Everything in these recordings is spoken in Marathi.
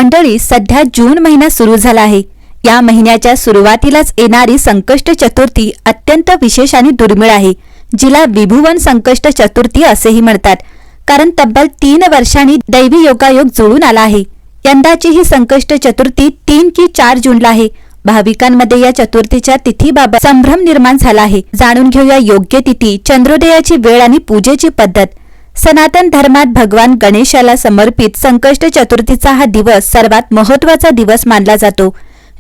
मंडळी, सध्या जून महिना सुरू झाला आहे। या महिन्याच्या सुरुवातीलाच येणारी संकष्ट चतुर्थी अत्यंत विशेष आणि दुर्मिळ आहे, जिला विभुवन संकष्ट चतुर्थी असेही म्हणतात। कारण तब्बल 3 वर्षांनी दैवी योगायोग जुळून आला आहे। यंदाची ही संकष्ट चतुर्थी 3 की 4 जूनला आहे। भाविकांमध्ये या चतुर्थीच्या तिथीबाबत संभ्रम निर्माण झाला आहे। जाणून घेऊया योग्य तिथी, चंद्रोदयाची वेळ आणि पूजेची पद्धत। सनातन धर्मात भगवान गणेशाला समर्पित संकष्ट चतुर्थीचा हा दिवस सर्वात महत्त्वाचा दिवस मानला जातो।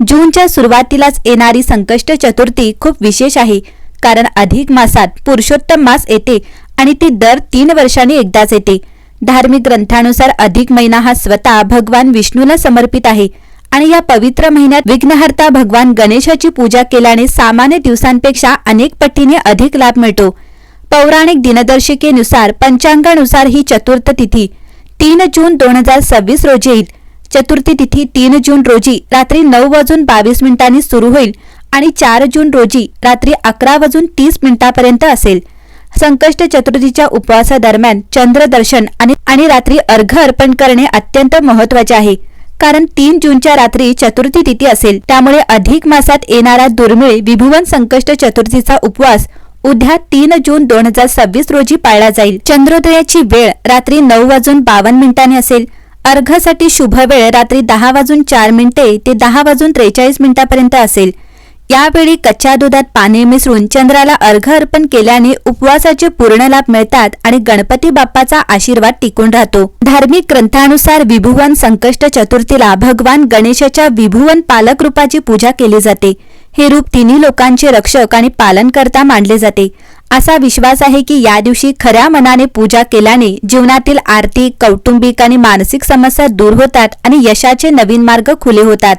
जूनच्या सुरुवातीलाच येणारी संकष्ट चतुर्थी खूप विशेष आहे, कारण अधिक मासात पुरुषोत्तम मास येते आणि ती दर 3 वर्षांनी एकदाच येते। धार्मिक ग्रंथानुसार अधिक महिना हा स्वतः भगवान विष्णूला समर्पित आहे आणि या पवित्र महिन्यात विघ्नहर्ता भगवान गणेशाची पूजा केल्याने सामान्य दिवसांपेक्षा अनेक पटीने अधिक लाभ मिळतो। पौराणिक दिनदर्शिकेनुसार पंचांगानुसार ही चतुर्थ तिथी 3 जून 2026 रोजी येईल। चतुर्थी तिथी 3 जून रोजी रात्री 9:22 सुरू होईल आणि 4 जून रोजी रात्री 11:30 पर्यंत असेल। संकष्ट चतुर्थीच्या उपवासादरम्यान चंद्रदर्शन आणि रात्री अर्घ्य अर्पण करणे अत्यंत महत्त्वाचे आहे, कारण 3 जूनच्या रात्री चतुर्थी तिथी असेल। त्यामुळे अधिक मासात येणारा दुर्मिळ विभुवन संकष्ट चतुर्थीचा उपवास उद्या 3 जून 2026 रोजी पाळला जाईल। चंद्रोदयाची वेळ रात्री 9:52 असेल। अर्घ्यासाठी शुभ वेळ रात्री 10:04 ते 10:43 पर्यंत असेल। यावेळी कच्च्या दुधात पाणी मिसळून चंद्राला अर्घ्य अर्पण केल्याने उपवासाचे पूर्ण लाभ मिळतात आणि गणपती बाप्पाचा आशीर्वाद टिकून राहतो। धार्मिक ग्रंथानुसार विभुवन संकष्ट चतुर्थीला भगवान गणेशाच्या विभुवन पालक रूपाची पूजा केली जाते। हे रूप तिन्ही लोकांचे रक्षक आणि पालनकर्ता मानले जाते। असा विश्वास आहे की या दिवशी खऱ्या मनाने पूजा केल्याने जीवनातील आर्थिक, कौटुंबिक आणि मानसिक समस्या दूर होतात आणि यशाचे नवीन मार्ग खुले होतात।